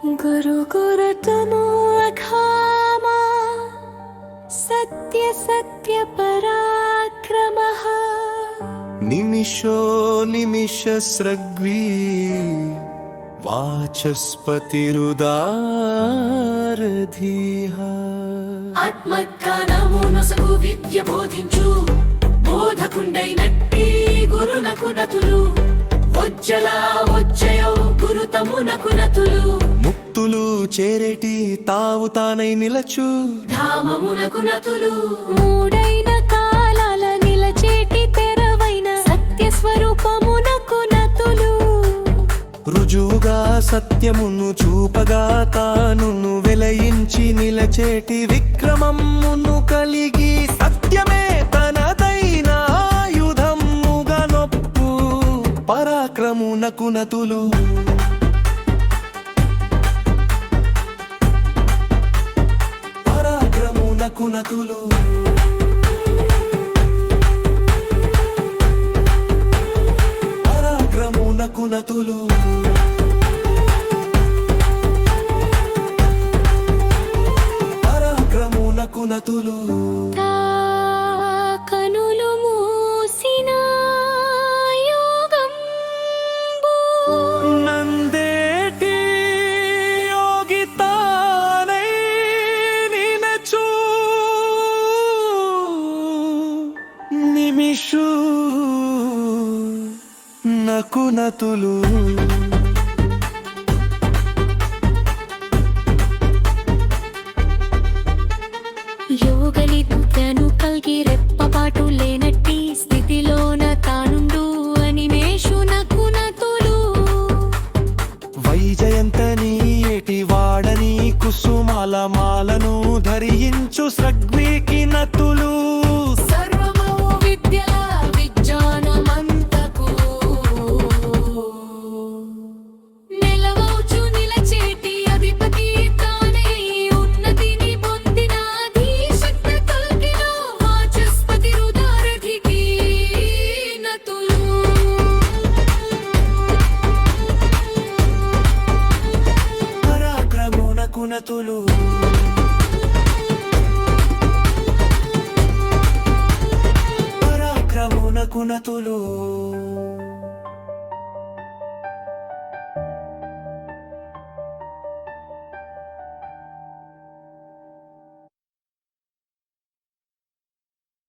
గురు గురుతుము అఘామా సత్య సత్య పరాక్రమః నిమిషో నిమిషస్రగ్వీ వాచస్పతిరుదారధీః ఆత్మజ్ఞానము నొసగు విద్య బోధించు బోధకుండైనట్టి గురునకు నతులు వజ్జల వజ్జయౌ గురుతమునకు నతులు ముక్తులు చేరేటి తావు తానై నిలచు ధామమునకు నతులు మూడైన కాలాల నిలచేటి తెరవైన సత్య స్వరూపమునకు నతులు రుజువుగా సత్యమును చూపగా తానును వెలయించి నిలచేటి విక్రమమును కలిగి సత్యమే తనదైన ఆయుధముగా నొప్పు పరాక్రమునకు నతులు పరాక్రమునకు నతులు పరాక్రమునకు నతులు పరాక్రమునకు నతులు తా కనులు మూసిన యోగంబు నందేటి యోగితానై నిలచు నిమిషు నకు నతులు యోగలిద్యను కల్గి రెప్పపాటు లేనట్టి స్థితిలోన తానుండు అనిమేషునకు నతులు వైజయంతని ఏటి వాడని కుసుమాల మాలను ధరించు సగ్వీకి నతులు సర్వము విద్యల విజ్ఞానమంతకు నిలవౌచు నిలచేటి అధిపతి తానే ఉన్నతిని పొందిన ధీశక్తి కల్గిన వాచస్పతి రుదారధికి నతులు పరాక్రమునకు నతులు పరాక్రమునకు నతులు